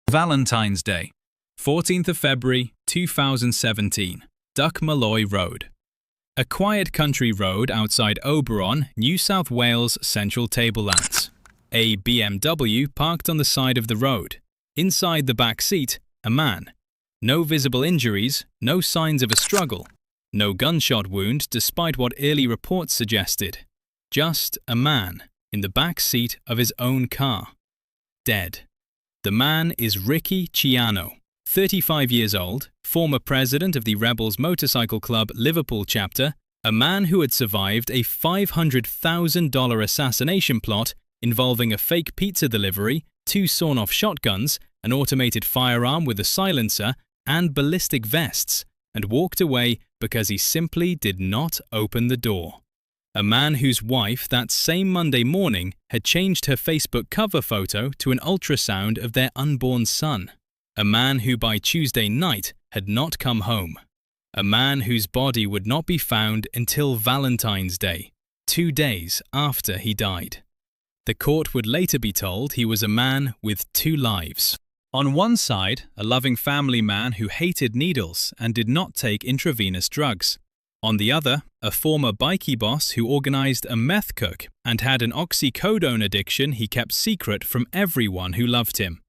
Valentine's Day, 14th of February 2017, Duck Malloy Road. A quiet country road outside Oberon, New South Wales Central Tablelands. A BMW parked on the side of the road. Inside the back seat, a man. No visible injuries, no signs of a struggle. No gunshot wound despite what early reports suggested. Just a man in the back seat of his own car. Dead. The man is Ricky Ciano, 35 years old, former president of the Rebels Motorcycle Club Liverpool chapter, a man who had survived a $500,000 assassination plot involving a fake pizza delivery, 2 sawn-off shotguns, an automated firearm with a silencer, and ballistic vests, and walked away because he simply did not open the door. A man whose wife that same Monday morning had changed her Facebook cover photo to an ultrasound of their unborn son. A man who by Tuesday night had not come home. A man whose body would not be found until Valentine's Day, 2 days after he died. The court would later be told he was a man with 2 lives. On one side, a loving family man who hated needles and did not take intravenous drugs. On the other, a former bikie boss who organized a meth cook and had an oxycodone addiction he kept secret from everyone who loved him.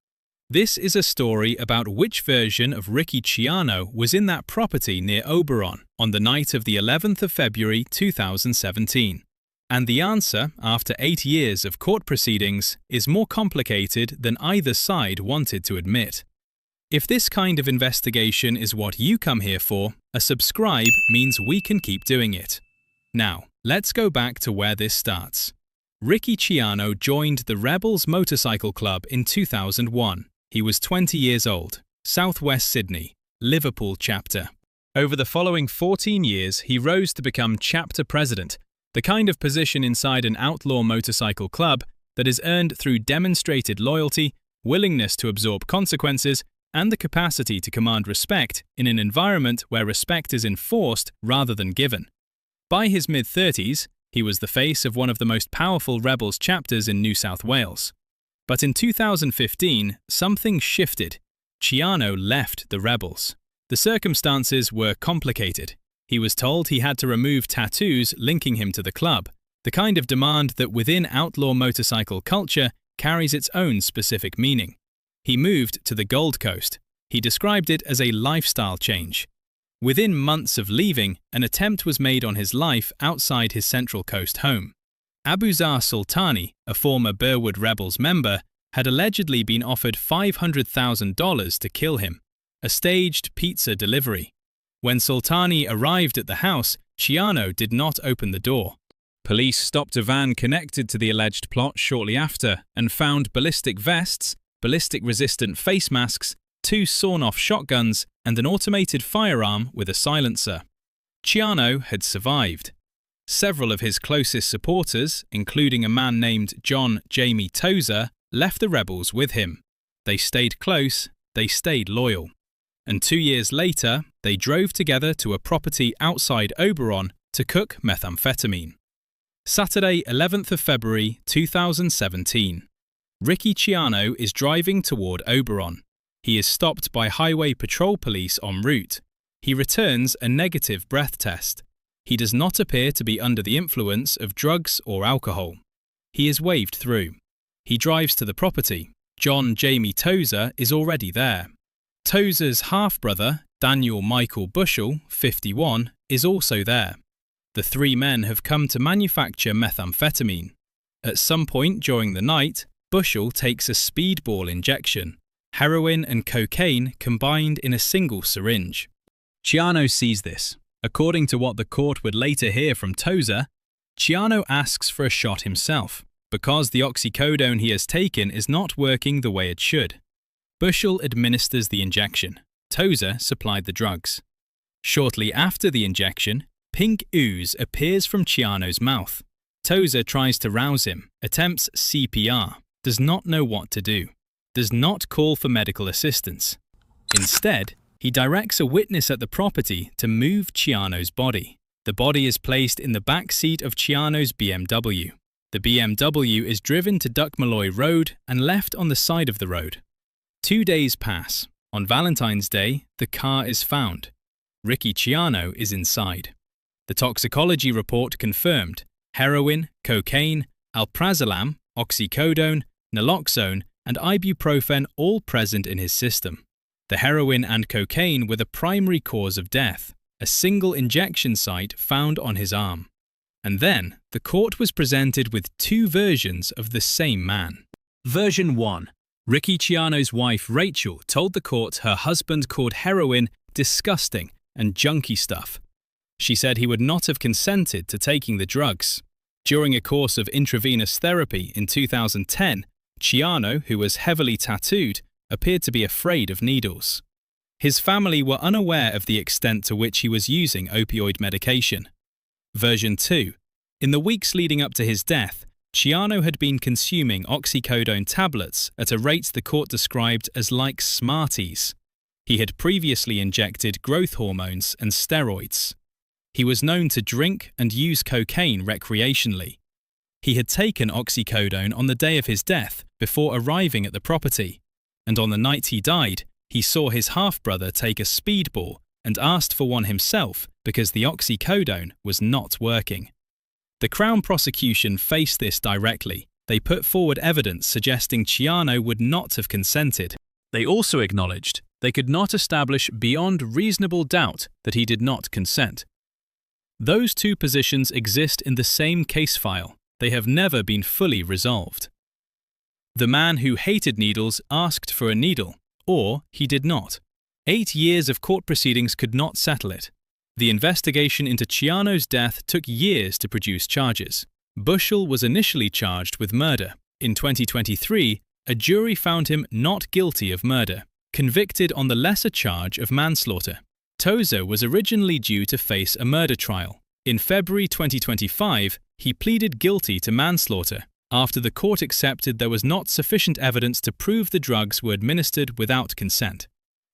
This is a story about which version of Ricky Ciano was in that property near Oberon on the night of the 11th of February 2017. And the answer, after 8 years of court proceedings, is more complicated than either side wanted to admit. If this kind of investigation is what you come here for, a subscribe means we can keep doing it. Now, let's go back to where this starts. Ricky Ciano joined the Rebels Motorcycle Club in 2001. He was 20 years old, Southwest Sydney, Liverpool chapter. Over the following 14 years, he rose to become chapter president, the kind of position inside an outlaw motorcycle club that is earned through demonstrated loyalty, willingness to absorb consequences, and the capacity to command respect in an environment where respect is enforced rather than given. By his mid-30s, he was the face of one of the most powerful Rebels chapters in New South Wales. But in 2015, something shifted. Ciano left the Rebels. The circumstances were complicated. He was told he had to remove tattoos linking him to the club, the kind of demand that within outlaw motorcycle culture carries its own specific meaning. He moved to the Gold Coast. He described it as a lifestyle change. Within months of leaving, an attempt was made on his life outside his Central Coast home. Abuzar Sultani, a former Burwood Rebels member, had allegedly been offered $500,000 to kill him, a staged pizza delivery. When Sultani arrived at the house, Ciano did not open the door. Police stopped a van connected to the alleged plot shortly after and found ballistic vests, ballistic-resistant face masks, 2 sawn-off shotguns, and an automated firearm with a silencer. Ciano had survived. Several of his closest supporters, including a man named John Jamie Tozer, left the Rebels with him. They stayed close, they stayed loyal. And 2 years later, they drove together to a property outside Oberon to cook methamphetamine. Saturday, 11th of February 2017. Ricky Ciano is driving toward Oberon. He is stopped by Highway Patrol Police en route. He returns a negative breath test. He does not appear to be under the influence of drugs or alcohol. He is waved through. He drives to the property. John Jamie Tozer is already there. Tozer's half-brother, Daniel Michael Bushell, 51, is also there. The 3 men have come to manufacture methamphetamine. At some point during the night, Bushell takes a speedball injection, heroin and cocaine combined in a single syringe. Ciano sees this. According to what the court would later hear from Tozer, Ciano asks for a shot himself, because the oxycodone he has taken is not working the way it should. Bushell administers the injection. Tozer supplied the drugs. Shortly after the injection, pink ooze appears from Ciano's mouth. Tozer tries to rouse him, attempts CPR, does not know what to do, does not call for medical assistance. Instead, he directs a witness at the property to move Ciano's body. The body is placed in the back seat of Ciano's BMW. The BMW is driven to Duck Malloy Road and left on the side of the road. 2 days pass. On Valentine's Day, the car is found. Ricky Ciano is inside. The toxicology report confirmed heroin, cocaine, alprazolam, oxycodone, naloxone, and ibuprofen all present in his system. The heroin and cocaine were the primary cause of death, a single injection site found on his arm. And then, the court was presented with two versions of the same man. Version 1. Ricky Ciano's wife Rachel told the court her husband called heroin disgusting and junky stuff. She said he would not have consented to taking the drugs. During a course of intravenous therapy in 2010, Ciano, who was heavily tattooed, appeared to be afraid of needles. His family were unaware of the extent to which he was using opioid medication. Version 2. In the weeks leading up to his death, Ciano had been consuming oxycodone tablets at a rate the court described as like Smarties. He had previously injected growth hormones and steroids. He was known to drink and use cocaine recreationally. He had taken oxycodone on the day of his death before arriving at the property, and on the night he died, he saw his half-brother take a speedball and asked for one himself because the oxycodone was not working. The Crown prosecution faced this directly. They put forward evidence suggesting Ciano would not have consented. They also acknowledged they could not establish beyond reasonable doubt that he did not consent. Those two positions exist in the same case file. They have never been fully resolved. The man who hated needles asked for a needle, or he did not. 8 years of court proceedings could not settle it. The investigation into Ciano's death took years to produce charges. Bushell was initially charged with murder. In 2023, a jury found him not guilty of murder, convicted on the lesser charge of manslaughter. Tozer was originally due to face a murder trial. In February 2025, he pleaded guilty to manslaughter after the court accepted there was not sufficient evidence to prove the drugs were administered without consent.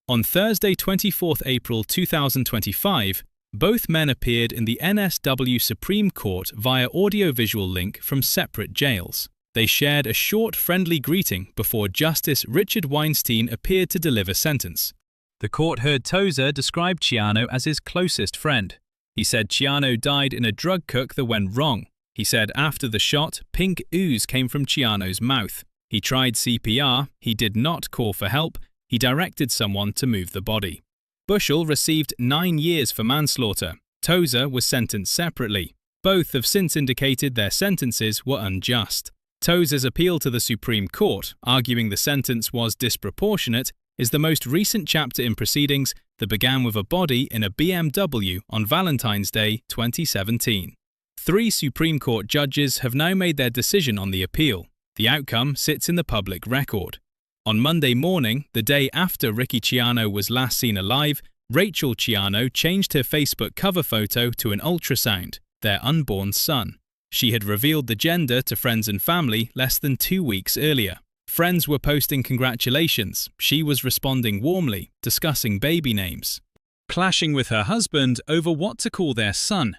On Thursday, 24 April 2025, both men appeared in the NSW Supreme Court via audiovisual link from separate jails. They shared a short, friendly greeting before Justice Richard Weinstein appeared to deliver sentence. The court heard Tozer describe Ciano as his closest friend. He said Ciano died in a drug cook that went wrong. He said after the shot, pink ooze came from Ciano's mouth. He tried CPR, he did not call for help, he directed someone to move the body. Bushell received 9 years for manslaughter. Tozer was sentenced separately. Both have since indicated their sentences were unjust. Tozer's appeal to the Supreme Court, arguing the sentence was disproportionate, is the most recent chapter in proceedings that began with a body in a BMW on Valentine's Day 2017. 3 Supreme Court judges have now made their decision on the appeal. The outcome sits in the public record. On Monday morning, the day after Ricky Ciano was last seen alive, Rachel Ciano changed her Facebook cover photo to an ultrasound, their unborn son. She had revealed the gender to friends and family less than 2 weeks earlier. Friends were posting congratulations. She was responding warmly, discussing baby names, clashing with her husband over what to call their son.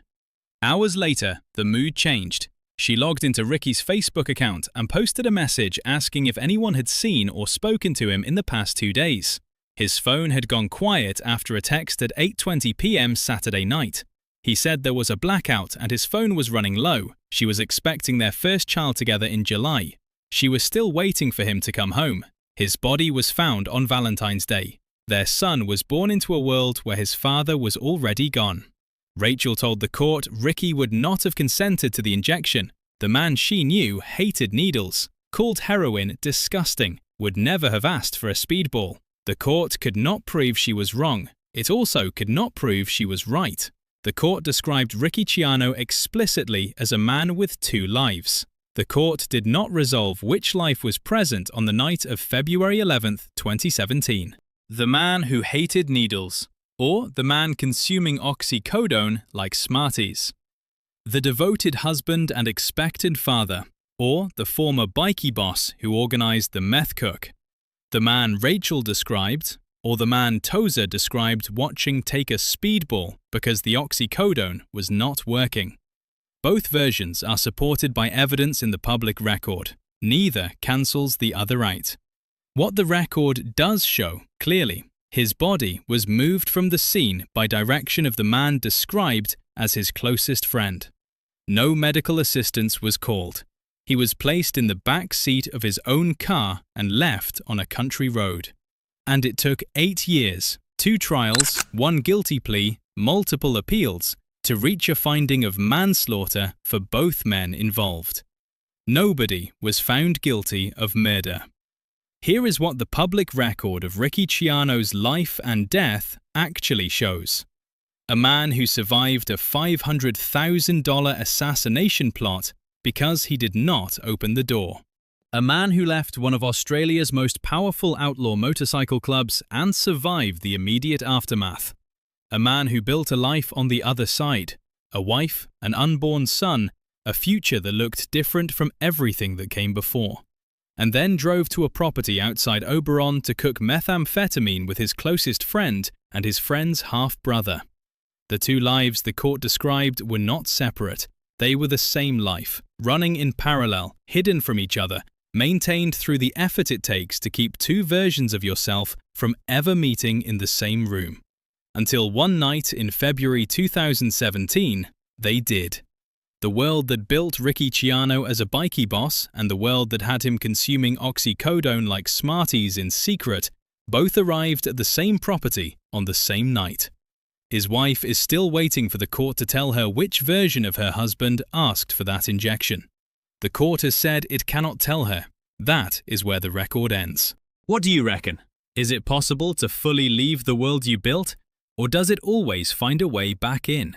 Hours later, the mood changed. She logged into Ricky's Facebook account and posted a message asking if anyone had seen or spoken to him in the past 2 days. His phone had gone quiet after a text at 8:20 p.m. Saturday night. He said there was a blackout and his phone was running low. She was expecting their first child together in July. She was still waiting for him to come home. His body was found on Valentine's Day. Their son was born into a world where his father was already gone. Rachel told the court Ricky would not have consented to the injection. The man she knew hated needles, called heroin disgusting, would never have asked for a speedball. The court could not prove she was wrong. It also could not prove she was right. The court described Ricky Ciano explicitly as a man with 2 lives. The court did not resolve which life was present on the night of February 11, 2017. The man who hated needles, or the man consuming oxycodone like Smarties. The devoted husband and expectant father, or the former bikie boss who organized the meth cook. The man Rachel described, or the man Tozer described watching take a speedball because the oxycodone was not working. Both versions are supported by evidence in the public record. Neither cancels the other out. What the record does show, clearly, his body was moved from the scene by direction of the man described as his closest friend. No medical assistance was called. He was placed in the back seat of his own car and left on a country road. And it took 8 years, 2 trials, 1 guilty plea, multiple appeals, to reach a finding of manslaughter for both men involved. Nobody was found guilty of murder. Here is what the public record of Ricky Ciano's life and death actually shows. A man who survived a $500,000 assassination plot because he did not open the door. A man who left one of Australia's most powerful outlaw motorcycle clubs and survived the immediate aftermath. A man who built a life on the other side, a wife, an unborn son, a future that looked different from everything that came before. And then drove to a property outside Oberon to cook methamphetamine with his closest friend and his friend's half-brother. The 2 lives the court described were not separate. They were the same life, running in parallel, hidden from each other, maintained through the effort it takes to keep 2 versions of yourself from ever meeting in the same room. Until one night in February 2017, they did. The world that built Ricky Ciano as a bikie boss and the world that had him consuming oxycodone like Smarties in secret both arrived at the same property on the same night. His wife is still waiting for the court to tell her which version of her husband asked for that injection. The court has said it cannot tell her. That is where the record ends. What do you reckon? Is it possible to fully leave the world you built? Or does it always find a way back in?